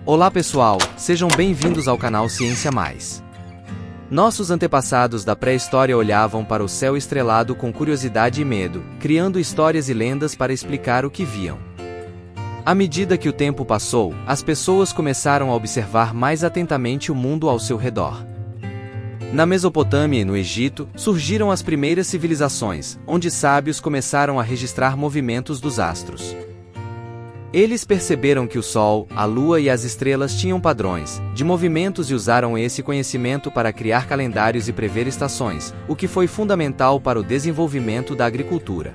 Olá pessoal, sejam bem-vindos ao canal Ciência Mais. Nossos antepassados da pré-história olhavam para o céu estrelado com curiosidade e medo, criando histórias e lendas para explicar o que viam. À medida que o tempo passou, as pessoas começaram a observar mais atentamente o mundo ao seu redor. Na Mesopotâmia e no Egito, surgiram as primeiras civilizações, onde sábios começaram a registrar movimentos dos astros. Eles perceberam que o Sol, a Lua e as estrelas tinham padrões de movimentos e usaram esse conhecimento para criar calendários e prever estações, o que foi fundamental para o desenvolvimento da agricultura.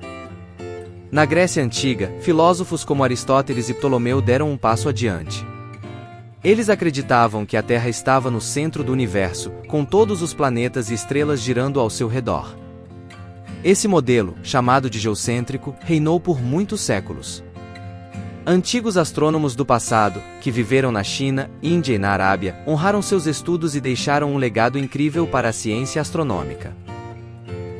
Na Grécia Antiga, filósofos como Aristóteles e Ptolomeu deram um passo adiante. Eles acreditavam que a Terra estava no centro do universo, com todos os planetas e estrelas girando ao seu redor. Esse modelo, chamado de geocêntrico, reinou por muitos séculos. Antigos astrônomos do passado, que viveram na China, Índia e na Arábia, honraram seus estudos e deixaram um legado incrível para a ciência astronômica.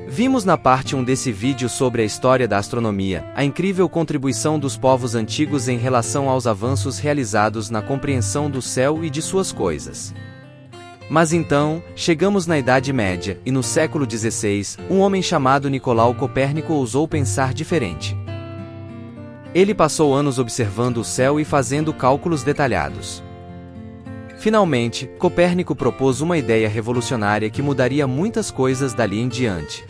Vimos na parte 1 desse vídeo sobre a história da astronomia, a incrível contribuição dos povos antigos em relação aos avanços realizados na compreensão do céu e de suas coisas. Mas então, chegamos na Idade Média, e no século XVI, um homem chamado Nicolau Copérnico ousou pensar diferente. Ele passou anos observando o céu e fazendo cálculos detalhados. Finalmente, Copérnico propôs uma ideia revolucionária que mudaria muitas coisas dali em diante.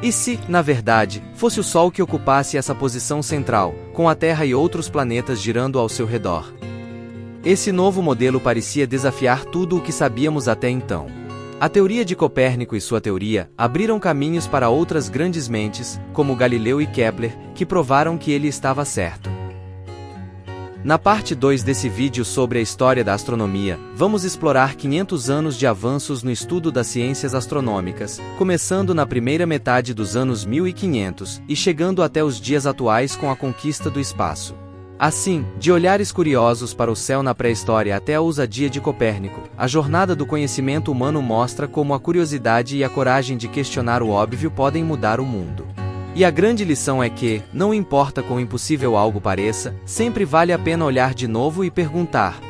E se, na verdade, fosse o Sol que ocupasse essa posição central, com a Terra e outros planetas girando ao seu redor? Esse novo modelo parecia desafiar tudo o que sabíamos até então. A teoria de Copérnico e sua teoria abriram caminhos para outras grandes mentes, como Galileu e Kepler, que provaram que ele estava certo. Na parte 2 desse vídeo sobre a história da astronomia, vamos explorar 500 anos de avanços no estudo das ciências astronômicas, começando na primeira metade dos anos 1500 e chegando até os dias atuais com a conquista do espaço. Assim, de olhares curiosos para o céu na pré-história até a ousadia de Copérnico, a jornada do conhecimento humano mostra como a curiosidade e a coragem de questionar o óbvio podem mudar o mundo. E a grande lição é que, não importa quão impossível algo pareça, sempre vale a pena olhar de novo e perguntar: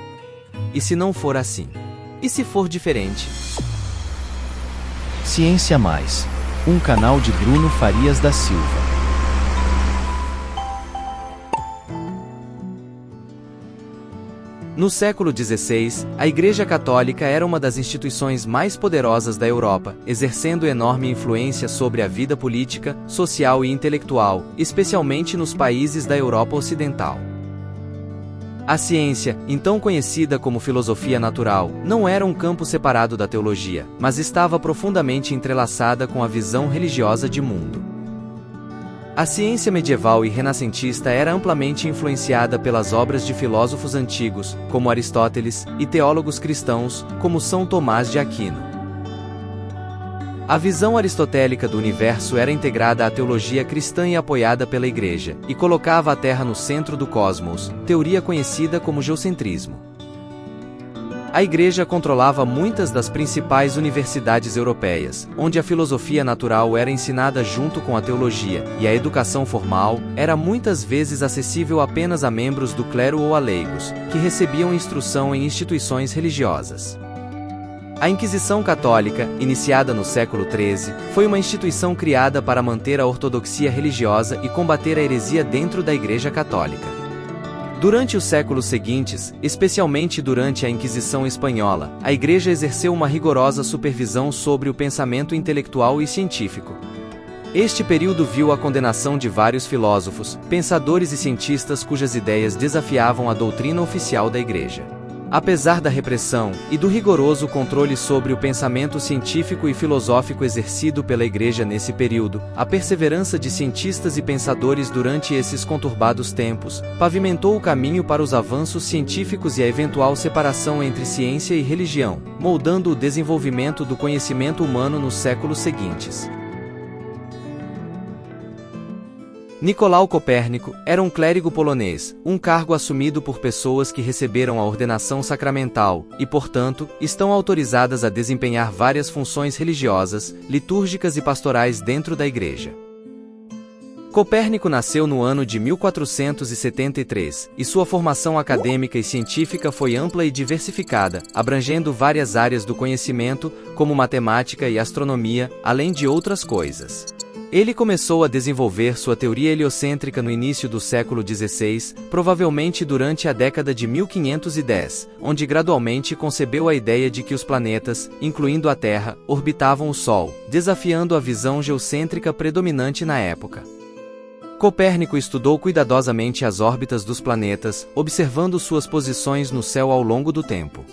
e se não for assim? E se for diferente? Ciência Mais, um canal de Bruno Farias da Silva. No século XVI, a Igreja Católica era uma das instituições mais poderosas da Europa, exercendo enorme influência sobre a vida política, social e intelectual, especialmente nos países da Europa Ocidental. A ciência, então conhecida como filosofia natural, não era um campo separado da teologia, mas estava profundamente entrelaçada com a visão religiosa de mundo. A ciência medieval e renascentista era amplamente influenciada pelas obras de filósofos antigos, como Aristóteles, e teólogos cristãos, como São Tomás de Aquino. A visão aristotélica do universo era integrada à teologia cristã e apoiada pela Igreja, e colocava a Terra no centro do cosmos, teoria conhecida como geocentrismo. A Igreja controlava muitas das principais universidades europeias, onde a filosofia natural era ensinada junto com a teologia, e a educação formal era muitas vezes acessível apenas a membros do clero ou a leigos, que recebiam instrução em instituições religiosas. A Inquisição Católica, iniciada no século XIII, foi uma instituição criada para manter a ortodoxia religiosa e combater a heresia dentro da Igreja Católica. Durante os séculos seguintes, especialmente durante a Inquisição Espanhola, a Igreja exerceu uma rigorosa supervisão sobre o pensamento intelectual e científico. Este período viu a condenação de vários filósofos, pensadores e cientistas cujas ideias desafiavam a doutrina oficial da Igreja. Apesar da repressão e do rigoroso controle sobre o pensamento científico e filosófico exercido pela Igreja nesse período, a perseverança de cientistas e pensadores durante esses conturbados tempos pavimentou o caminho para os avanços científicos e a eventual separação entre ciência e religião, moldando o desenvolvimento do conhecimento humano nos séculos seguintes. Nicolau Copérnico era um clérigo polonês, um cargo assumido por pessoas que receberam a ordenação sacramental e, portanto, estão autorizadas a desempenhar várias funções religiosas, litúrgicas e pastorais dentro da Igreja. Copérnico nasceu no ano de 1473, e sua formação acadêmica e científica foi ampla e diversificada, abrangendo várias áreas do conhecimento, como matemática e astronomia, além de outras coisas. Ele começou a desenvolver sua teoria heliocêntrica no início do século XVI, provavelmente durante a década de 1510, onde gradualmente concebeu a ideia de que os planetas, incluindo a Terra, orbitavam o Sol, desafiando a visão geocêntrica predominante na época. Copérnico estudou cuidadosamente as órbitas dos planetas, observando suas posições no céu ao longo do tempo.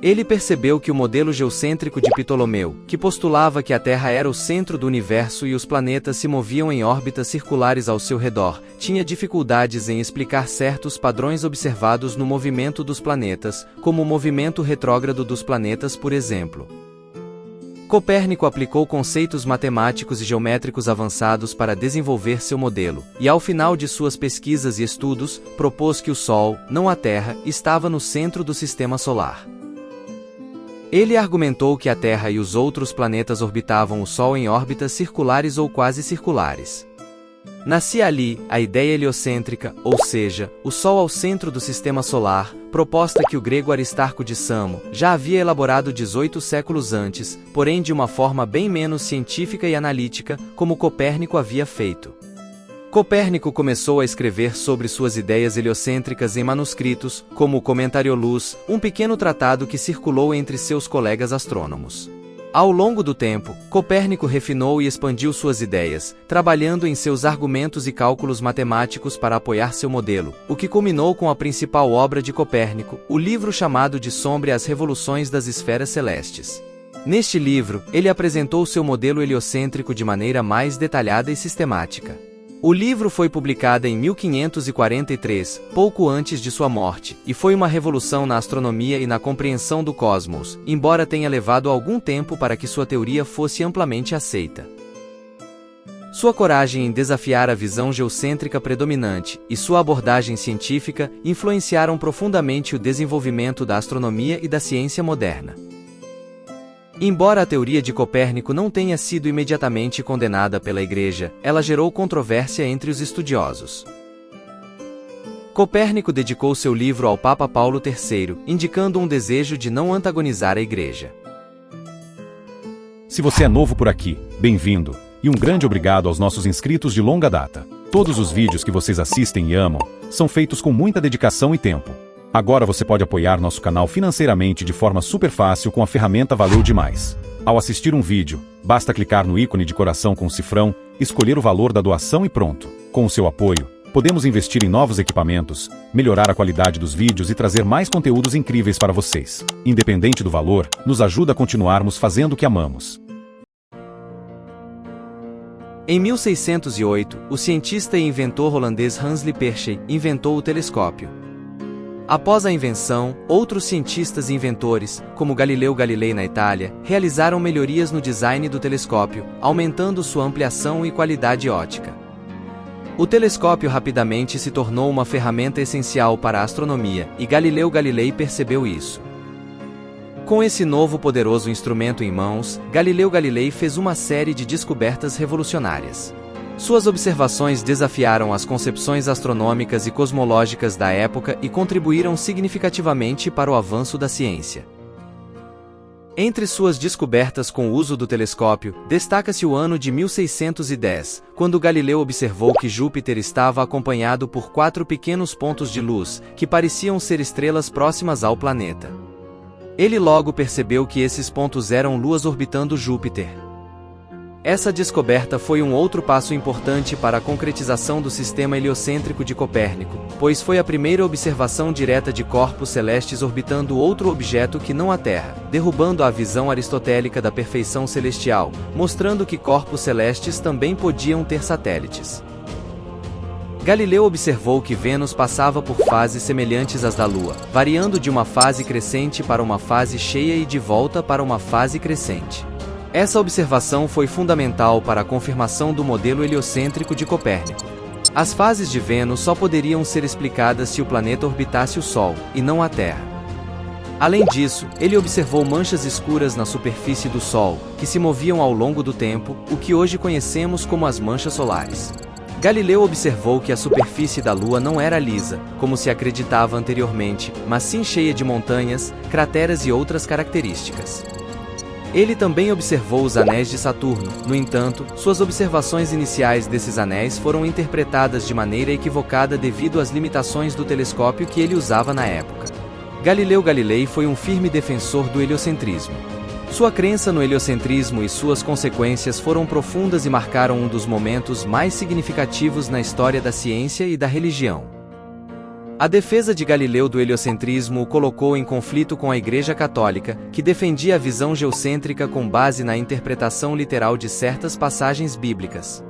Ele percebeu que o modelo geocêntrico de Ptolomeu, que postulava que a Terra era o centro do universo e os planetas se moviam em órbitas circulares ao seu redor, tinha dificuldades em explicar certos padrões observados no movimento dos planetas, como o movimento retrógrado dos planetas, por exemplo. Copérnico aplicou conceitos matemáticos e geométricos avançados para desenvolver seu modelo, e ao final de suas pesquisas e estudos, propôs que o Sol, não a Terra, estava no centro do sistema solar. Ele argumentou que a Terra e os outros planetas orbitavam o Sol em órbitas circulares ou quase circulares. Nascia ali a ideia heliocêntrica, ou seja, o Sol ao centro do sistema solar, proposta que o grego Aristarco de Samo já havia elaborado 18 séculos antes, porém de uma forma bem menos científica e analítica, como Copérnico havia feito. Copérnico começou a escrever sobre suas ideias heliocêntricas em manuscritos, como o Commentariolus, um pequeno tratado que circulou entre seus colegas astrônomos. Ao longo do tempo, Copérnico refinou e expandiu suas ideias, trabalhando em seus argumentos e cálculos matemáticos para apoiar seu modelo, o que culminou com a principal obra de Copérnico, o livro chamado de Sobre as Revoluções das Esferas Celestes. Neste livro, ele apresentou seu modelo heliocêntrico de maneira mais detalhada e sistemática. O livro foi publicado em 1543, pouco antes de sua morte, e foi uma revolução na astronomia e na compreensão do cosmos, embora tenha levado algum tempo para que sua teoria fosse amplamente aceita. Sua coragem em desafiar a visão geocêntrica predominante e sua abordagem científica influenciaram profundamente o desenvolvimento da astronomia e da ciência moderna. Embora a teoria de Copérnico não tenha sido imediatamente condenada pela Igreja, ela gerou controvérsia entre os estudiosos. Copérnico dedicou seu livro ao Papa Paulo III, indicando um desejo de não antagonizar a Igreja. Se você é novo por aqui, bem-vindo, e um grande obrigado aos nossos inscritos de longa data. Todos os vídeos que vocês assistem e amam, são feitos com muita dedicação e tempo. Agora você pode apoiar nosso canal financeiramente de forma super fácil com a ferramenta Valeu Demais. Ao assistir um vídeo, basta clicar no ícone de coração com o cifrão, escolher o valor da doação e pronto. Com o seu apoio, podemos investir em novos equipamentos, melhorar a qualidade dos vídeos e trazer mais conteúdos incríveis para vocês. Independente do valor, nos ajuda a continuarmos fazendo o que amamos. Em 1608, o cientista e inventor holandês Hans Lippershey inventou o telescópio. Após a invenção, outros cientistas e inventores, como Galileu Galilei na Itália, realizaram melhorias no design do telescópio, aumentando sua ampliação e qualidade óptica. O telescópio rapidamente se tornou uma ferramenta essencial para a astronomia, e Galileu Galilei percebeu isso. Com esse novo poderoso instrumento em mãos, Galileu Galilei fez uma série de descobertas revolucionárias. Suas observações desafiaram as concepções astronômicas e cosmológicas da época e contribuíram significativamente para o avanço da ciência. Entre suas descobertas com o uso do telescópio, destaca-se o ano de 1610, quando Galileu observou que Júpiter estava acompanhado por 4 pequenos pontos de luz, que pareciam ser estrelas próximas ao planeta. Ele logo percebeu que esses pontos eram luas orbitando Júpiter. Essa descoberta foi um outro passo importante para a concretização do sistema heliocêntrico de Copérnico, pois foi a primeira observação direta de corpos celestes orbitando outro objeto que não a Terra, derrubando a visão aristotélica da perfeição celestial, mostrando que corpos celestes também podiam ter satélites. Galileu observou que Vênus passava por fases semelhantes às da Lua, variando de uma fase crescente para uma fase cheia e de volta para uma fase crescente. Essa observação foi fundamental para a confirmação do modelo heliocêntrico de Copérnico. As fases de Vênus só poderiam ser explicadas se o planeta orbitasse o Sol, e não a Terra. Além disso, ele observou manchas escuras na superfície do Sol, que se moviam ao longo do tempo, o que hoje conhecemos como as manchas solares. Galileu observou que a superfície da Lua não era lisa, como se acreditava anteriormente, mas sim cheia de montanhas, crateras e outras características. Ele também observou os anéis de Saturno. No entanto, suas observações iniciais desses anéis foram interpretadas de maneira equivocada devido às limitações do telescópio que ele usava na época. Galileu Galilei foi um firme defensor do heliocentrismo. Sua crença no heliocentrismo e suas consequências foram profundas e marcaram um dos momentos mais significativos na história da ciência e da religião. A defesa de Galileu do heliocentrismo o colocou em conflito com a Igreja Católica, que defendia a visão geocêntrica com base na interpretação literal de certas passagens bíblicas.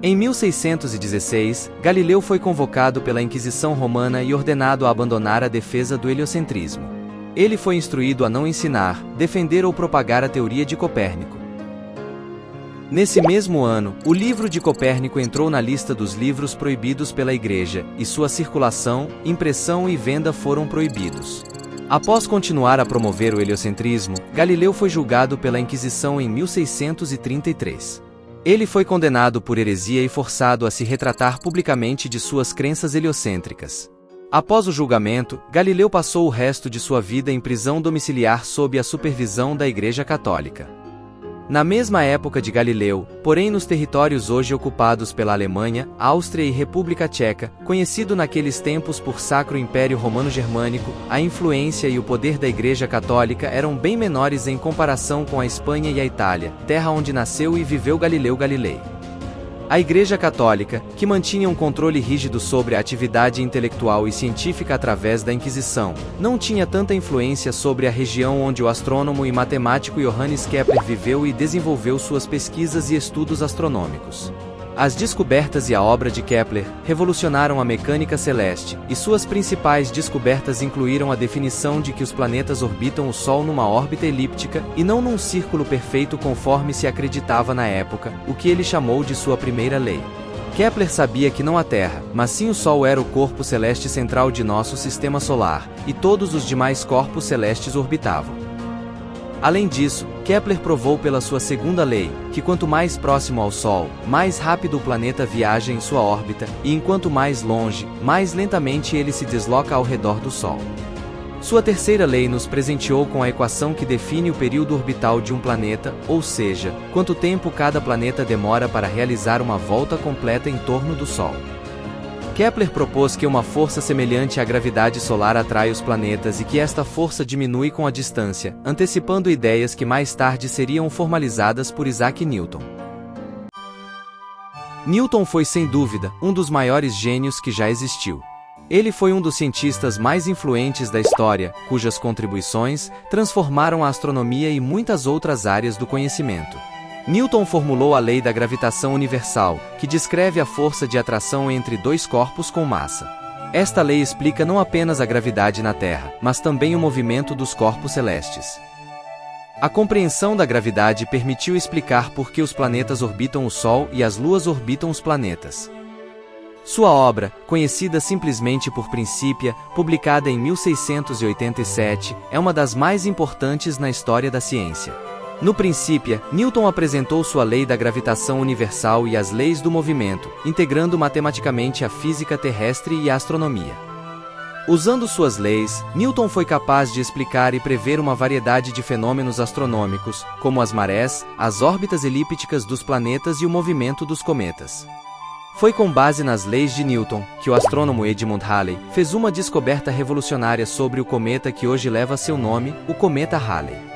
Em 1616, Galileu foi convocado pela Inquisição Romana e ordenado a abandonar a defesa do heliocentrismo. Ele foi instruído a não ensinar, defender ou propagar a teoria de Copérnico. Nesse mesmo ano, o livro de Copérnico entrou na lista dos livros proibidos pela Igreja, e sua circulação, impressão e venda foram proibidos. Após continuar a promover o heliocentrismo, Galileu foi julgado pela Inquisição em 1633. Ele foi condenado por heresia e forçado a se retratar publicamente de suas crenças heliocêntricas. Após o julgamento, Galileu passou o resto de sua vida em prisão domiciliar sob a supervisão da Igreja Católica. Na mesma época de Galileu, porém nos territórios hoje ocupados pela Alemanha, Áustria e República Tcheca, conhecido naqueles tempos por Sacro Império Romano-Germânico, a influência e o poder da Igreja Católica eram bem menores em comparação com a Espanha e a Itália, terra onde nasceu e viveu Galileu Galilei. A Igreja Católica, que mantinha um controle rígido sobre a atividade intelectual e científica através da Inquisição, não tinha tanta influência sobre a região onde o astrônomo e matemático Johannes Kepler viveu e desenvolveu suas pesquisas e estudos astronômicos. As descobertas e a obra de Kepler revolucionaram a mecânica celeste, e suas principais descobertas incluíram a definição de que os planetas orbitam o Sol numa órbita elíptica, e não num círculo perfeito conforme se acreditava na época, o que ele chamou de sua primeira lei. Kepler sabia que não a Terra, mas sim o Sol era o corpo celeste central de nosso sistema solar, e todos os demais corpos celestes orbitavam. Além disso, Kepler provou pela sua segunda lei, que quanto mais próximo ao Sol, mais rápido o planeta viaja em sua órbita, e enquanto mais longe, mais lentamente ele se desloca ao redor do Sol. Sua terceira lei nos presenteou com a equação que define o período orbital de um planeta, ou seja, quanto tempo cada planeta demora para realizar uma volta completa em torno do Sol. Kepler propôs que uma força semelhante à gravidade solar atrai os planetas e que esta força diminui com a distância, antecipando ideias que mais tarde seriam formalizadas por Isaac Newton. Newton foi sem dúvida um dos maiores gênios que já existiu. Ele foi um dos cientistas mais influentes da história, cujas contribuições transformaram a astronomia e muitas outras áreas do conhecimento. Newton formulou a lei da gravitação universal, que descreve a força de atração entre dois corpos com massa. Esta lei explica não apenas a gravidade na Terra, mas também o movimento dos corpos celestes. A compreensão da gravidade permitiu explicar por que os planetas orbitam o Sol e as luas orbitam os planetas. Sua obra, conhecida simplesmente por Principia, publicada em 1687, é uma das mais importantes na história da ciência. No Principia, Newton apresentou sua lei da gravitação universal e as leis do movimento, integrando matematicamente a física terrestre e a astronomia. Usando suas leis, Newton foi capaz de explicar e prever uma variedade de fenômenos astronômicos, como as marés, as órbitas elípticas dos planetas e o movimento dos cometas. Foi com base nas leis de Newton que o astrônomo Edmund Halley fez uma descoberta revolucionária sobre o cometa que hoje leva seu nome, o cometa Halley.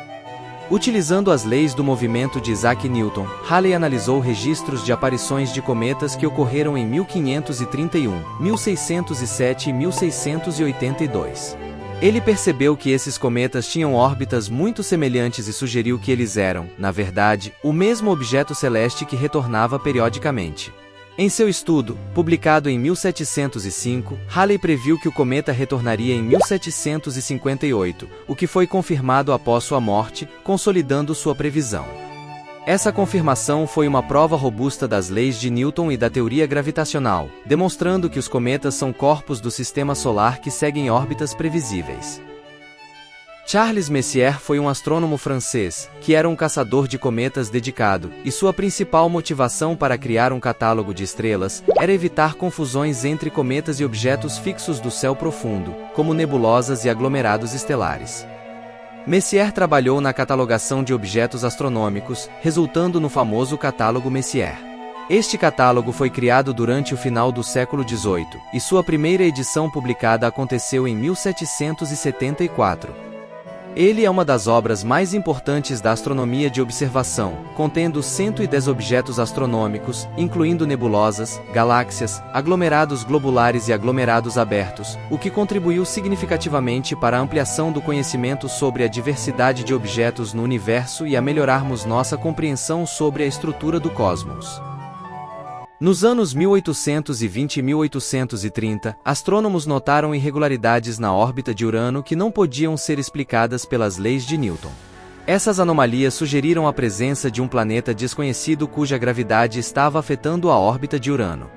Utilizando as leis do movimento de Isaac Newton, Halley analisou registros de aparições de cometas que ocorreram em 1531, 1607 e 1682. Ele percebeu que esses cometas tinham órbitas muito semelhantes e sugeriu que eles eram, na verdade, o mesmo objeto celeste que retornava periodicamente. Em seu estudo, publicado em 1705, Halley previu que o cometa retornaria em 1758, o que foi confirmado após sua morte, consolidando sua previsão. Essa confirmação foi uma prova robusta das leis de Newton e da teoria gravitacional, demonstrando que os cometas são corpos do sistema solar que seguem órbitas previsíveis. Charles Messier foi um astrônomo francês, que era um caçador de cometas dedicado, e sua principal motivação para criar um catálogo de estrelas era evitar confusões entre cometas e objetos fixos do céu profundo, como nebulosas e aglomerados estelares. Messier trabalhou na catalogação de objetos astronômicos, resultando no famoso catálogo Messier. Este catálogo foi criado durante o final do século XVIII, e sua primeira edição publicada aconteceu em 1774. Ele é uma das obras mais importantes da astronomia de observação, contendo 110 objetos astronômicos, incluindo nebulosas, galáxias, aglomerados globulares e aglomerados abertos, o que contribuiu significativamente para a ampliação do conhecimento sobre a diversidade de objetos no universo e a melhorarmos nossa compreensão sobre a estrutura do cosmos. Nos anos 1820 e 1830, astrônomos notaram irregularidades na órbita de Urano que não podiam ser explicadas pelas leis de Newton. Essas anomalias sugeriram a presença de um planeta desconhecido cuja gravidade estava afetando a órbita de Urano.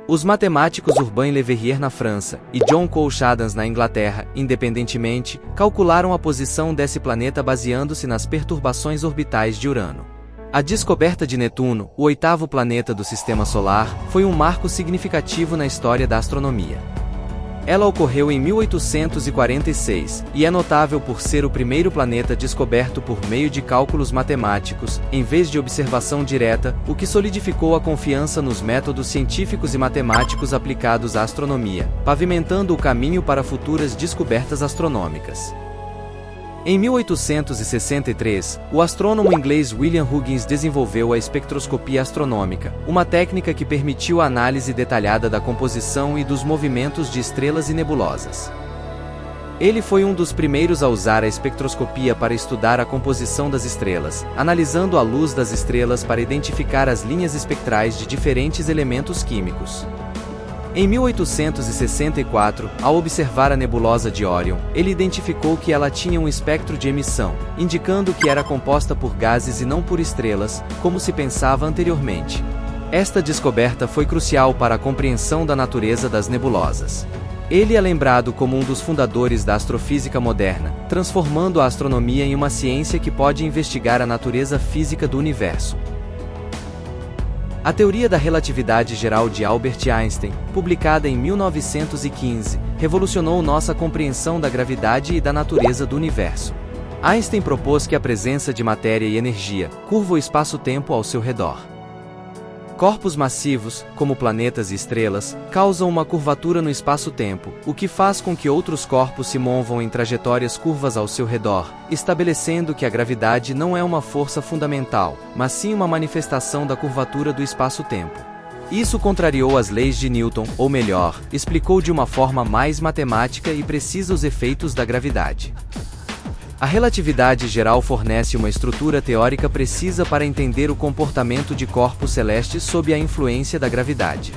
Os matemáticos Urbain Le Verrier na França e John Couch Adams na Inglaterra, independentemente, calcularam a posição desse planeta baseando-se nas perturbações orbitais de Urano. A descoberta de Netuno, o oitavo planeta do Sistema Solar, foi um marco significativo na história da astronomia. Ela ocorreu em 1846, e é notável por ser o primeiro planeta descoberto por meio de cálculos matemáticos, em vez de observação direta, o que solidificou a confiança nos métodos científicos e matemáticos aplicados à astronomia, pavimentando o caminho para futuras descobertas astronômicas. Em 1863, o astrônomo inglês William Huggins desenvolveu a espectroscopia astronômica, uma técnica que permitiu a análise detalhada da composição e dos movimentos de estrelas e nebulosas. Ele foi um dos primeiros a usar a espectroscopia para estudar a composição das estrelas, analisando a luz das estrelas para identificar as linhas espectrais de diferentes elementos químicos. Em 1864, ao observar a nebulosa de Órion, ele identificou que ela tinha um espectro de emissão, indicando que era composta por gases e não por estrelas, como se pensava anteriormente. Esta descoberta foi crucial para a compreensão da natureza das nebulosas. Ele é lembrado como um dos fundadores da astrofísica moderna, transformando a astronomia em uma ciência que pode investigar a natureza física do universo. A teoria da relatividade geral de Albert Einstein, publicada em 1915, revolucionou nossa compreensão da gravidade e da natureza do universo. Einstein propôs que a presença de matéria e energia curva o espaço-tempo ao seu redor. Corpos massivos, como planetas e estrelas, causam uma curvatura no espaço-tempo, o que faz com que outros corpos se movam em trajetórias curvas ao seu redor, estabelecendo que a gravidade não é uma força fundamental, mas sim uma manifestação da curvatura do espaço-tempo. Isso contrariou as leis de Newton, ou melhor, explicou de uma forma mais matemática e precisa os efeitos da gravidade. A relatividade geral fornece uma estrutura teórica precisa para entender o comportamento de corpos celestes sob a influência da gravidade.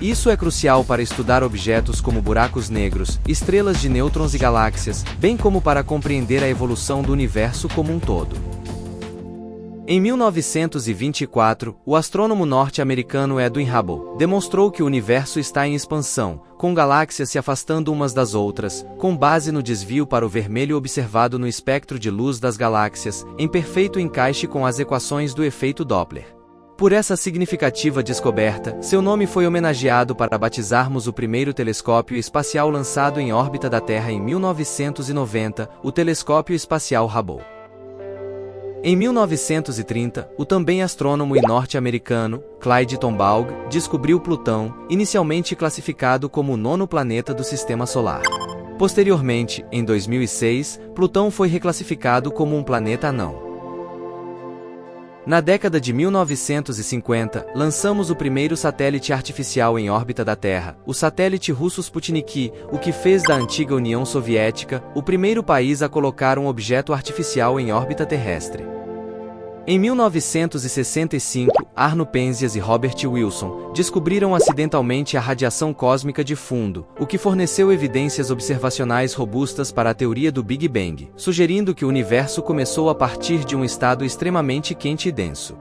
Isso é crucial para estudar objetos como buracos negros, estrelas de nêutrons e galáxias, bem como para compreender a evolução do universo como um todo. Em 1924, o astrônomo norte-americano Edwin Hubble demonstrou que o universo está em expansão, com galáxias se afastando umas das outras, com base no desvio para o vermelho observado no espectro de luz das galáxias, em perfeito encaixe com as equações do efeito Doppler. Por essa significativa descoberta, seu nome foi homenageado para batizarmos o primeiro telescópio espacial lançado em órbita da Terra em 1990, o Telescópio Espacial Hubble. Em 1930, o também astrônomo e norte-americano, Clyde Tombaugh, descobriu Plutão, inicialmente classificado como o nono planeta do Sistema Solar. Posteriormente, em 2006, Plutão foi reclassificado como um planeta anão. Na década de 1950, lançamos o primeiro satélite artificial em órbita da Terra, o satélite russo Sputnik, o que fez da antiga União Soviética o primeiro país a colocar um objeto artificial em órbita terrestre. Em 1965, Arno Penzias e Robert Wilson descobriram acidentalmente a radiação cósmica de fundo, o que forneceu evidências observacionais robustas para a teoria do Big Bang, sugerindo que o universo começou a partir de um estado extremamente quente e denso.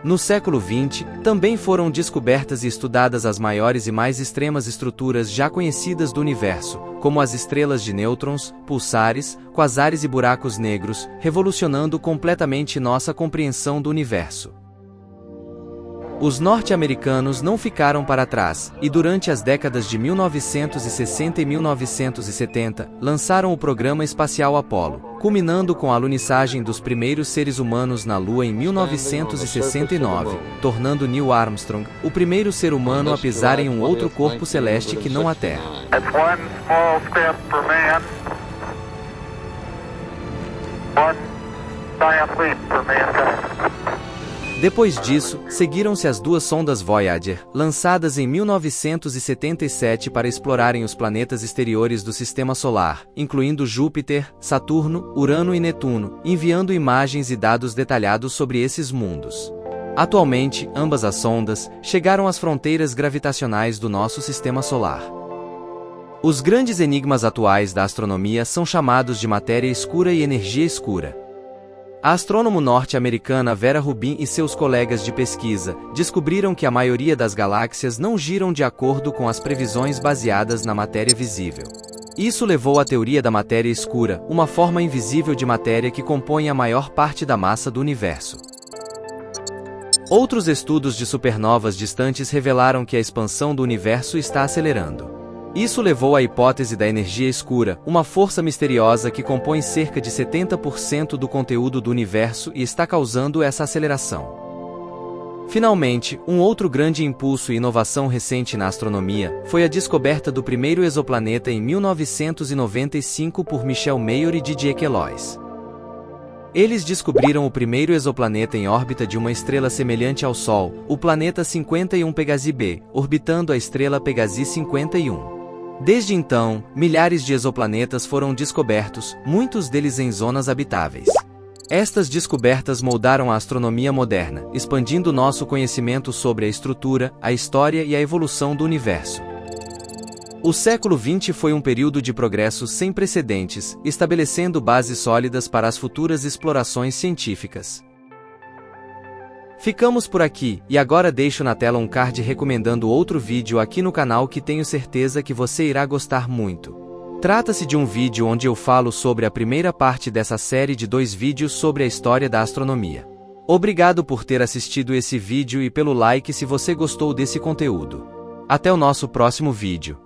No século XX, também foram descobertas e estudadas as maiores e mais extremas estruturas já conhecidas do universo, como as estrelas de nêutrons, pulsares, quasares e buracos negros, revolucionando completamente nossa compreensão do universo. Os norte-americanos não ficaram para trás, e durante as décadas de 1960 e 1970, lançaram o programa espacial Apollo, culminando com a alunissagem dos primeiros seres humanos na Lua em 1969, tornando Neil Armstrong o primeiro ser humano a pisar em um outro corpo celeste que não a Terra. Depois disso, seguiram-se as duas sondas Voyager, lançadas em 1977 para explorarem os planetas exteriores do Sistema Solar, incluindo Júpiter, Saturno, Urano e Netuno, enviando imagens e dados detalhados sobre esses mundos. Atualmente, ambas as sondas chegaram às fronteiras gravitacionais do nosso Sistema Solar. Os grandes enigmas atuais da astronomia são chamados de matéria escura e energia escura. A astrônomo norte-americana Vera Rubin e seus colegas de pesquisa descobriram que a maioria das galáxias não giram de acordo com as previsões baseadas na matéria visível. Isso levou à teoria da matéria escura, uma forma invisível de matéria que compõe a maior parte da massa do universo. Outros estudos de supernovas distantes revelaram que a expansão do universo está acelerando. Isso levou à hipótese da energia escura, uma força misteriosa que compõe cerca de 70% do conteúdo do universo e está causando essa aceleração. Finalmente, um outro grande impulso e inovação recente na astronomia foi a descoberta do primeiro exoplaneta em 1995 por Michel Mayor e Didier Queloz. Eles descobriram o primeiro exoplaneta em órbita de uma estrela semelhante ao Sol, o planeta 51 Pegasi b, orbitando a estrela Pegasi 51. Desde então, milhares de exoplanetas foram descobertos, muitos deles em zonas habitáveis. Estas descobertas moldaram a astronomia moderna, expandindo nosso conhecimento sobre a estrutura, a história e a evolução do universo. O século XX foi um período de progresso sem precedentes, estabelecendo bases sólidas para as futuras explorações científicas. Ficamos por aqui, e agora deixo na tela um card recomendando outro vídeo aqui no canal que tenho certeza que você irá gostar muito. Trata-se de um vídeo onde eu falo sobre a primeira parte dessa série de 2 vídeos sobre a história da astronomia. Obrigado por ter assistido esse vídeo e pelo like se você gostou desse conteúdo. Até o nosso próximo vídeo.